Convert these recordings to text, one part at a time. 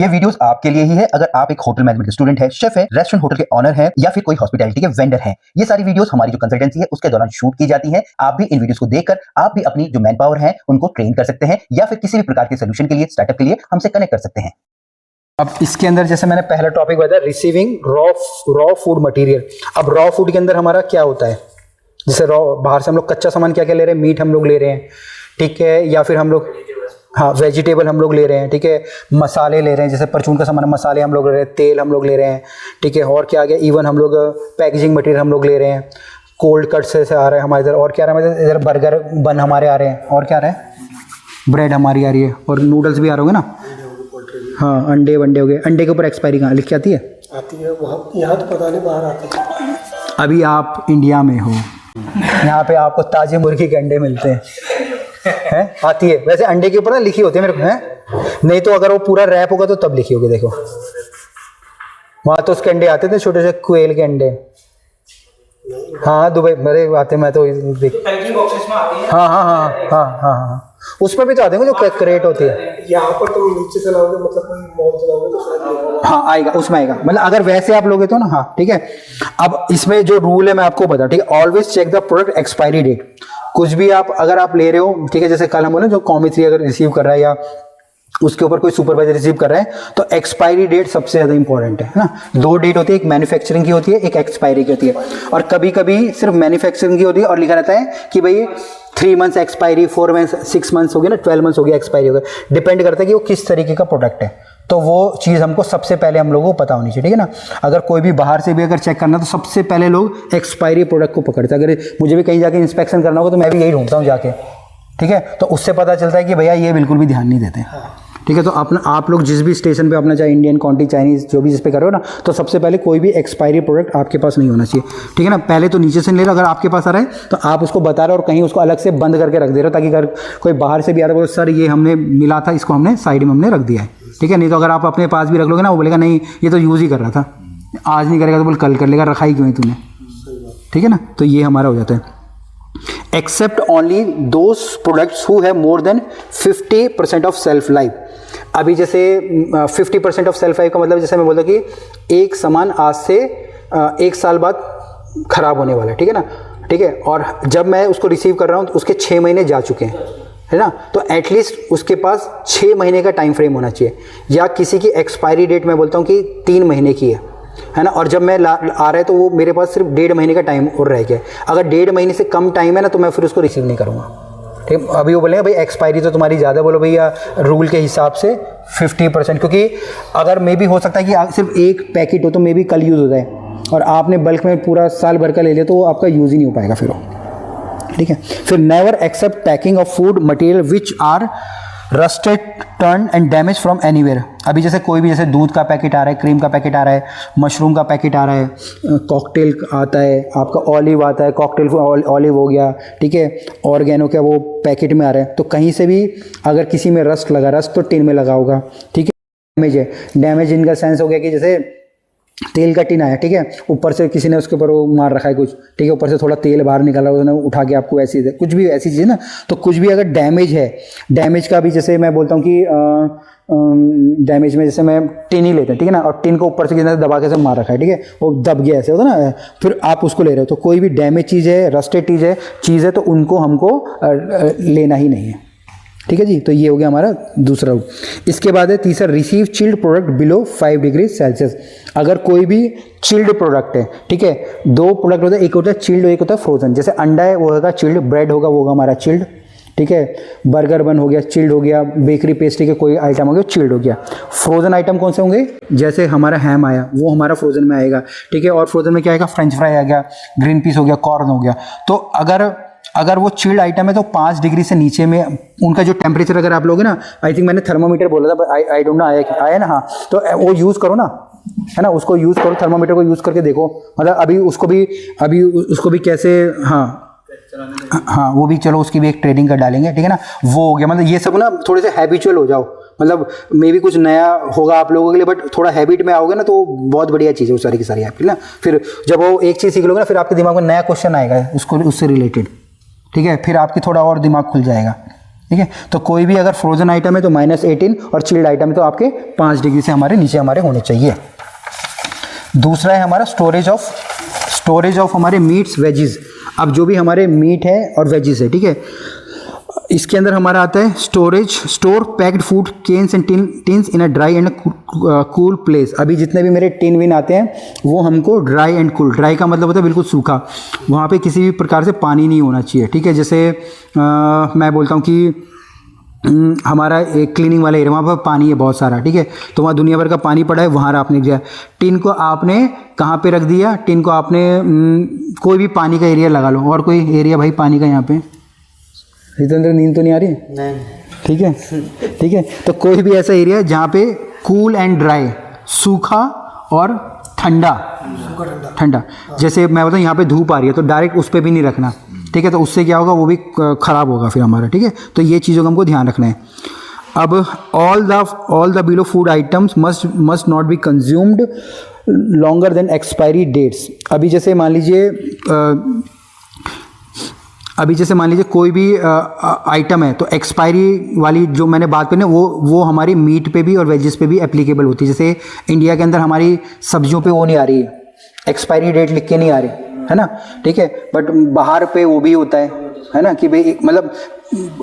ये वीडियोस आपके लिए ही है। अगर आप एक होटल मैनेजमेंट स्टूडेंट है, शेफ है, रेस्टोरेंट होटल के ऑनर है या फिर कोई हॉस्पिटैलिटी के वेंडर है, ये सारी वीडियोस हमारी जो कंसल्टेंसी है उसके दौरान शूट की जाती है। आप भी इन वीडियोस को देखकर आप भी अपनी जो मैन पावर है उनको ट्रेन कर सकते हैं या फिर किसी भी प्रकार के सोल्यूशन के लिए, स्टार्टअप के लिए हमसे कनेक्ट कर सकते हैं। अब इसके अंदर जैसे मैंने पहला टॉपिक बताया रिसीविंग रॉ फूड मटेरियल। अब रॉ फूड के अंदर हमारा क्या होता है, जैसे रॉ बाहर से हम लोग कच्चा सामान क्या क्या ले रहे हैं, मीट हम लोग ले रहे हैं, ठीक है, या फिर हम लोग हाँ वेजिटेबल हम लोग ले रहे हैं, ठीक है, मसाले ले रहे हैं, जैसे परचून का सामान मसाले हम लोग ले रहे हैं, तेल हम लोग ले रहे हैं, ठीक है, और क्या आ गया, इवन हम लोग पैकेजिंग मटेरियल हम लोग ले रहे हैं, कोल्ड कट से आ रहा है हमारे इधर, और क्या आ रहा है इधर बर्गर बन हमारे आ रहे हैं, और क्या आ रहा है, ब्रेड हमारी आ रही है, और नूडल्स भी आ रहे होंगे ना, हाँ अंडे वंडे हो गए। अंडे के ऊपर एक्सपायरी कहाँ लिख के आती है? आती है वहाँ, यहाँ तो पता नहीं बाहर आती है। अभी आप इंडिया में हो, यहाँ पे आपको ताजे मुर्गी के अंडे मिलते हैं आती है। वैसे अंडे के ऊपर ना लिखी होती है मेरे को, है नहीं तो अगर वो पूरा रैप होगा तो तब लिखी होगी। देखो वहाँ तो उसके अंडे आते थे, छोटे से क्वेल के अंडे। हाँ दुबई मेरे आते, मैं तो हाँ हाँ हाँ हाँ हाँ हाँ उसमें भी तो आते हैं जो क्रेट होती है। यहाँ पर तुम नीचे चलाओगे, मतलब कोई मॉल चलाओगे तो शायद हाँ आएगा, उसमें आएगा, मतलब अगर वैसे आप लोगे तो ना, हाँ ठीक है। अब इसमें जो रूल है मैं आपको बता, ठीक है, always check the product expiry date. कुछ भी आप अगर आप ले रहे हो, ठीक है, जैसे कल हम बोले जो कॉमी 3 अगर रिसीव कर रहा है या उसके ऊपर कोई सुपरवाइजर रिसीव कर रहा है तो एक्सपायरी डेट सबसे ज़्यादा इंपॉर्टेंट है ना। 2 डेट होती है, एक मैन्युफैक्चरिंग की होती है, एक एक्सपायरी की होती है। और कभी कभी सिर्फ मैन्युफैक्चरिंग की होती है और लिखा रहता है कि भाई 3 मंथ्स एक्सपायरी, 4 मंथ्स, 6 मंथ्स हो गया ना, 12 मंथ्स हो गया एक्सपायरी हो गया। डिपेंड करता है कि वो किस तरीके का प्रोडक्ट है, तो वो चीज़ हमको सबसे पहले हम लोगों को पता होनी चाहिए, ठीक है ना। अगर कोई भी बाहर से भी अगर चेक करना तो सबसे पहले लोग एक्सपायरी प्रोडक्ट को पकड़ते हैं। अगर मुझे भी कहीं जाके इंस्पेक्शन करना होगा तो मैं भी यही ढूंढता हूँ जाके, ठीक है, तो उससे पता चलता है कि भैया ये बिल्कुल भी ध्यान नहीं देते, ठीक है। तो अपना आप लोग जिस भी स्टेशन पे अपना चाहे इंडियन, कॉन्टी, चाइनीज़ जो भी जिस पे कर रहे हो ना, तो सबसे पहले कोई भी एक्सपायरी प्रोडक्ट आपके पास नहीं होना चाहिए, ठीक है ना। पहले तो नीचे से ले लो, अगर आपके पास आ रहा है तो आप उसको बता रहे हो और कहीं उसको अलग से बंद करके रख दे रहे हो, ताकि अगर कोई बाहर से भी आ रहा है सर ये हमने मिला था, इसको हमने साइड में हमने रख दिया है, ठीक है। नहीं तो अगर आप अपने पास भी रख लोगे ना, वो बोलेगा नहीं ये तो यूज़ ही कर रहा था, आज नहीं करेगा तो बोल कल कर लेगा, रखा ही क्यों है तूने, ठीक है ना। तो ये हमारा हो जाता है। Accept only those products who have more than 50% of self life. अभी जैसे 50% ऑफ सेल्फ लाइफ का मतलब जैसे मैं बोलता कि एक सामान आज से 1 साल बाद खराब होने वाला है, ठीक है ना, ठीक है, और जब मैं उसको रिसीव कर रहा हूँ तो उसके 6 महीने जा चुके हैं, है ना, तो एटलीस्ट उसके पास 6 महीने का टाइम फ्रेम होना चाहिए, या किसी की एक्सपायरी डेट मैं बोलता हूँ कि 3 महीने की है ना, और जब मैं आ रहा है तो वो मेरे पास सिर्फ 1.5 महीने का टाइम और रह गया। अगर 1.5 महीने से कम टाइम है ना तो मैं फिर उसको रिसीव नहीं करूँगा, ठीक। अभी वो बोलेंगे भाई एक्सपायरी तो तुम्हारी ज़्यादा, बोलो भैया रूल के हिसाब से 50%, क्योंकि अगर मे भी हो सकता है कि सिर्फ एक पैकेट हो तो मे भी कल यूज़ हो जाए, और आपने बल्क में पूरा साल भर का ले लिया तो वो आपका यूज़ ही नहीं हो पाएगा फिर वो, ठीक है। फिर never accept packing of food material which are rusted, torn and damage from anywhere. अभी जैसे कोई भी जैसे दूध का पैकेट आ रहा है, क्रीम का पैकेट आ रहा है, मशरूम का पैकेट आ रहा है, कॉकटेल आता है, आपका ऑलिव आता है, कॉकटेल ऑलिव हो गया, ठीक है, ऑर्गेनो का वो पैकेट में आ रहा है, तो कहीं से भी अगर किसी में रस्ट लगा, रस्ट तो टिन में लगा होगा, ठीक है। डैमेज है, डैमेज इनका सेंस हो गया कि जैसे तेल का टिन आया, ठीक है, ऊपर से किसी ने उसके ऊपर वो मार रखा है कुछ, ठीक है, ऊपर से थोड़ा तेल बाहर निकाला उसने उठा के आपको ऐसी कुछ भी ऐसी चीज़ ना, तो कुछ भी अगर डैमेज है, डैमेज का भी जैसे मैं बोलता हूँ कि डैमेज में जैसे मैं टिन ही लेते हैं, ठीक है ना, और टिन को ऊपर से किसी ने दबा के से मार रखा है, ठीक है, वो दब गया ऐसे होता ना, फिर आप उसको ले रहे हो, तो कोई भी डैमेज चीज़ है, रस्टेड चीज़ है तो उनको हमको लेना ही नहीं है, ठीक है जी। तो ये हो गया हमारा दूसरा रूल। इसके बाद है तीसरा, receive chilled product below 5 degree Celsius. अगर कोई भी चिल्ड प्रोडक्ट है, ठीक है, 2 प्रोडक्ट होता है, एक होता है चिल्ड, एक होता है फ्रोजन। जैसे अंडा है वो होगा चिल्ड, ब्रेड होगा वो होगा हमारा चिल्ड, ठीक है, बर्गर बन हो गया चिल्ड हो गया, बेकरी पेस्ट्री के कोई आइटम हो गया चिल्ड हो गया। फ्रोजन आइटम कौन से होंगे, जैसे हमारा हैम आया वो हमारा फ्रोजन में आएगा, ठीक है, और फ्रोजन में क्या आएगा, फ्रेंच फ्राई आ गया, ग्रीन पीस हो गया, कॉर्न हो गया। तो अगर वो चिल्ड आइटम है तो 5 डिग्री से नीचे में उनका जो टेम्परेचर अगर आप लोगे ना, आई थिंक मैंने थर्मामीटर बोला था, आई डोंट नो आया ना, हाँ, तो वो यूज़ करो ना, है ना, उसको यूज़ करो, थर्मामीटर को यूज़ करके देखो, मतलब अभी उसको भी कैसे, हाँ वो भी चलो उसकी भी एक ट्रेडिंग कर डालेंगे, ठीक है ना, वो हो गया। मतलब ये सब ना थोड़े से हैबिचुअल हो जाओ, मतलब मे भी कुछ नया होगा आप लोगों के लिए, बट थोड़ा हैबिट में आओगे ना तो बहुत बढ़िया चीज़ है वो सारी की सारी आपकी ना। फिर जब वो एक चीज़ सीख लोगे ना, फिर आपके दिमाग में नया क्वेश्चन आएगा उससे रिलेटेड, ठीक है, फिर आपकी थोड़ा और दिमाग खुल जाएगा, ठीक है। तो कोई भी अगर फ्रोजन आइटम है तो -18 और चिल्ड आइटम है तो आपके 5 डिग्री से हमारे नीचे हमारे होने चाहिए। दूसरा है हमारा स्टोरेज ऑफ हमारे मीट्स वेजिज। अब जो भी हमारे मीट है और वेजिज है, ठीक है, इसके अंदर हमारा आता है store packed food cans and tins in a dry and cool place. अभी जितने भी मेरे टिन विन आते हैं वो हमको ड्राई एंड कूल, ड्राई का मतलब होता है बिल्कुल सूखा, वहाँ पे किसी भी प्रकार से पानी नहीं होना चाहिए, ठीक है। जैसे मैं बोलता हूँ कि हमारा एक क्लीनिंग वाला एरिया, वहाँ पर पानी है बहुत सारा, ठीक है, तो वहाँ दुनिया भर का पानी पड़ा है, वहाँ आपने दिया टिन को, आपने कहाँ पे रख दिया टिन को, आपने कोई भी पानी का एरिया लगा लो। और कोई एरिया भाई पानी का यहाँ पे, जितेंद्र नींद तो नहीं आ रही? नहीं। ठीक है, ठीक है, तो कोई भी ऐसा एरिया जहाँ पे कूल एंड ड्राई, सूखा और ठंडा। जैसे मैं बताऊँ यहाँ पे धूप आ रही है तो डायरेक्ट उस पर भी नहीं रखना, ठीक है, तो उससे क्या होगा, वो भी ख़राब होगा फिर हमारा, ठीक है। तो ये चीज़ों का हमको ध्यान रखना है। अब all the below food items must not be consumed longer than expiry dates. अभी जैसे मान लीजिए कोई भी आइटम है तो एक्सपायरी वाली जो मैंने बात करी ना, वो हमारी मीट पे भी और वेजेस पे भी एप्लीकेबल होती है। जैसे इंडिया के अंदर हमारी सब्जियों पे वो नहीं आ रही, एक्सपायरी डेट लिख के नहीं आ रही है ना, ठीक है, बट बाहर पे वो भी होता है ना, कि भाई मतलब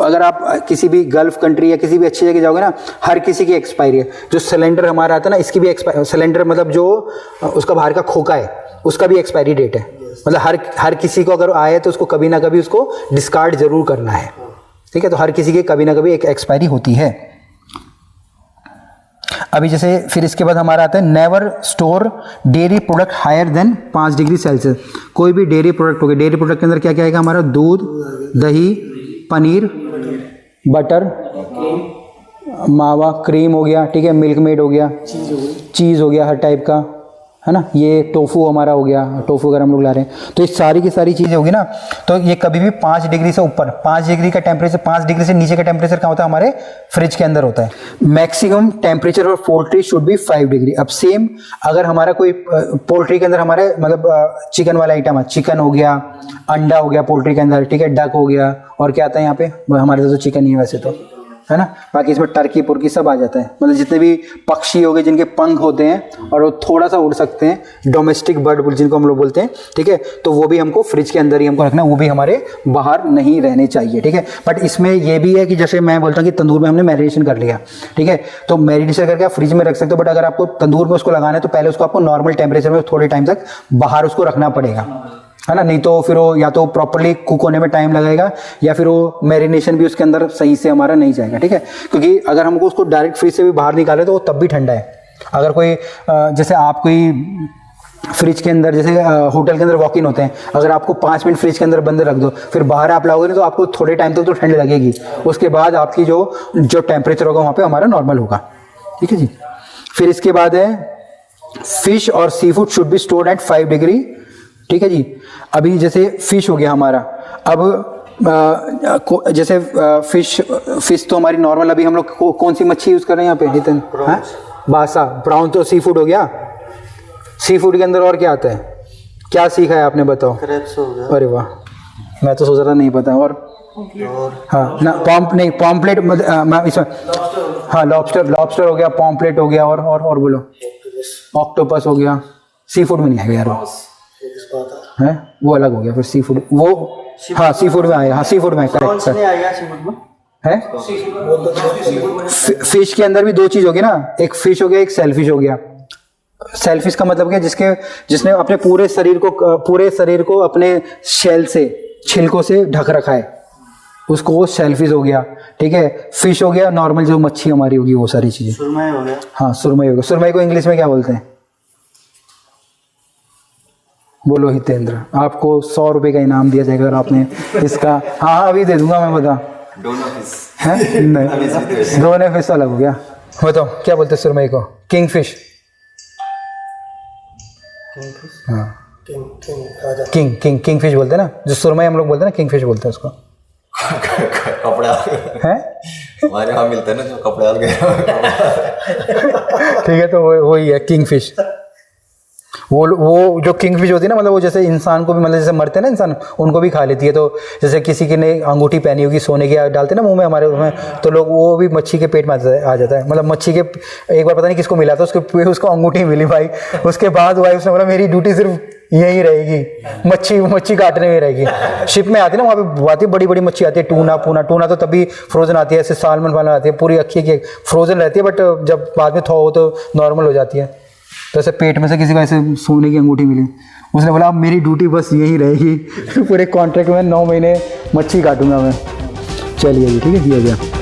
अगर आप किसी भी गल्फ कंट्री या किसी भी अच्छी जगह जाओगे ना, हर किसी की एक्सपायरी है। जो सिलेंडर हमारा आता है ना, इसकी भी सिलेंडर मतलब जो उसका बाहर का खोखा है उसका भी एक्सपायरी डेट है। मतलब हर किसी को अगर आए तो उसको कभी ना कभी उसको डिस्कार्ड जरूर करना है, ठीक है। तो हर किसी की कभी ना कभी एक एक्सपायरी होती है। अभी जैसे फिर इसके बाद हमारा आता है never store dairy product higher than 5 degree Celsius. कोई भी डेयरी प्रोडक्ट हो गया, डेयरी प्रोडक्ट के अंदर क्या क्या आएगा हमारा, दूध, दही, पनीर, बटर, मावा, क्रीम हो गया, ठीक है, मिल्क मेड हो गया, चीज़ हो गया हर टाइप का, है ना, ये टोफू हमारा हो गया, टोफू अगर हम लोग ला रहे हैं तो ये सारी की सारी चीज़ें होगी ना, तो ये कभी भी 5 डिग्री से ऊपर, 5 डिग्री का टेम्परेचर, 5 डिग्री से नीचे का टेम्परेचर कहाँ होता है, हमारे फ्रिज के अंदर होता है। Maximum temperature for poultry should be 5 degree. अब सेम अगर हमारा कोई पोल्ट्री के अंदर हमारे मतलब चिकन वाला आइटम है, चिकन हो गया, अंडा हो गया पोल्ट्री के अंदर, ठीक है, डक हो गया, और क्या आता है यहाँ पे, हमारे तो चिकन ही है वैसे तो, है ना, बाकी इसमें टर्की पुर्की सब आ जाता है। मतलब जितने भी पक्षी हो गए जिनके पंख होते हैं और वो थोड़ा सा उड़ सकते हैं, डोमेस्टिक बर्ड जिनको हम लोग बोलते हैं, ठीक है, तो वो भी हमको फ्रिज के अंदर ही हमको रखना, वो भी हमारे बाहर नहीं रहने चाहिए, ठीक है। बट इसमें ये भी है कि जैसे मैं बोलता हूँ कि तंदूर में हमने मैरिनेशन कर लिया, ठीक है, तो मैरिनेशन करके आप फ्रिज में रख सकते हो, बट अगर आपको तंदूर में उसको लगाना है तो पहले उसको आपको नॉर्मल टेम्परेचर में थोड़े टाइम तक बाहर उसको रखना पड़ेगा, है ना, नहीं तो फिर वो या तो प्रॉपर्ली कुक होने में टाइम लगेगा या फिर वो मैरिनेशन भी उसके अंदर सही से हमारा नहीं जाएगा, ठीक है। क्योंकि अगर हमको उसको डायरेक्ट फ्रिज से भी बाहर निकाले तो वो तब भी ठंडा है। अगर कोई जैसे आप कोई फ्रिज के अंदर, जैसे होटल के अंदर वॉक इन होते हैं, अगर आपको 5 मिनट फ्रिज के अंदर बंद रख दो, फिर बाहर आप लाओगे ना तो आपको थोड़े टाइम तक तो ठंड लगेगी, उसके बाद आपकी जो टेम्परेचर होगा वहाँ पे हमारा नॉर्मल होगा, ठीक है जी। फिर इसके बाद है फिश और sea food should be stored at 5 degree, ठीक है जी। अभी जैसे फिश हो गया हमारा, अब जैसे फिश तो हमारी नॉर्मल, अभी हम लोग कौन सी मच्छी यूज़ कर रहे हैं यहाँ पे नितिन, हाँ, बासा, ब्राउन तो सी फूड हो गया। सी फूड के अंदर और क्या आता है, क्या सीखा है आपने, बताओ। क्रेब्स हो गया। अरे वाह, मैं तो सोच रहा नहीं पता। और हाँ ना, पॉम्पलेट इसमें, हाँ, लॉबस्टर हो गया, पॉम्पलेट हो गया, और बोलो, ऑक्टोपस हो गया। सी फूड में नहीं आएगा यार, है वो अलग हो गया फिर सी फूड, वो हाँ सी फूड में आएगा, हाँ सी फूड में करेक्ट है। फिश के अंदर भी 2 चीज होगी ना, एक फिश हो गया, एक सेलफिश हो गया। सेलफिश का मतलब क्या, जिसने अपने पूरे शरीर को अपने शेल से, छिलकों से ढक रखा है, उसको वो सेलफिश हो गया, ठीक है। फिश हो गया नॉर्मल जो मच्छी हमारी होगी, वो सारी चीजें। सुरमई हो गया, हाँ सुरमई हो गया। सुरमई को इंग्लिश में क्या बोलते हैं, बोलो हितेंद्र, आपको 100 रुपए का इनाम दिया जाएगा अगर आपने इसका, हाँ अभी दे दूंगा मैं, बता। है नहीं, डोने फिश अलग हो गया। बताओ क्या बोलते हैं सुरमई को, किंग फिश, हाँ किंग फिश बोलते हैं ना, जो सुरमई हम लोग बोलते हैं ना, किंग फिश बोलते हैं उसको। कपड़ा है हमारे यहाँ मिलता है ना, जो कपड़े गए, ठीक है, तो वही है किंग फिश। वो जो किंगफिश होती है ना, मतलब वो जैसे इंसान को भी, मतलब जैसे मरते हैं ना इंसान, उनको भी खा लेती है। तो जैसे किसी की ने अंगूठी पहनी होगी सोने की, डालते हैं ना मुंह में हमारे उसमें, तो लोग वो भी मच्छी के पेट में आ जाता है। मतलब मच्छी के एक बार पता नहीं किसको मिला था, उसको अंगूठी मिली भाई। उसके बाद भाई उसने बोला मेरी ड्यूटी सिर्फ यही रहेगी, मच्छी काटने में रहेगी। शिप में आती है ना, वहाँ पे आती है बड़ी बड़ी मच्छी आती है, टूना तो तभी फ्रोजन आती है, ऐसे सालमन वाला आती है, पूरी अक्खी की फ्रोजन रहती है, बट जब बाद में थो हो तो नॉर्मल हो जाती है। तो ऐसे पेट में से किसी को ऐसे सोने की अंगूठी मिली, उसने बोला अब मेरी ड्यूटी बस यही रहेगी, पूरे कॉन्ट्रैक्ट में 9 महीने मच्छी काटूंगा मैं। चलिए जी, ठीक है, किया गया।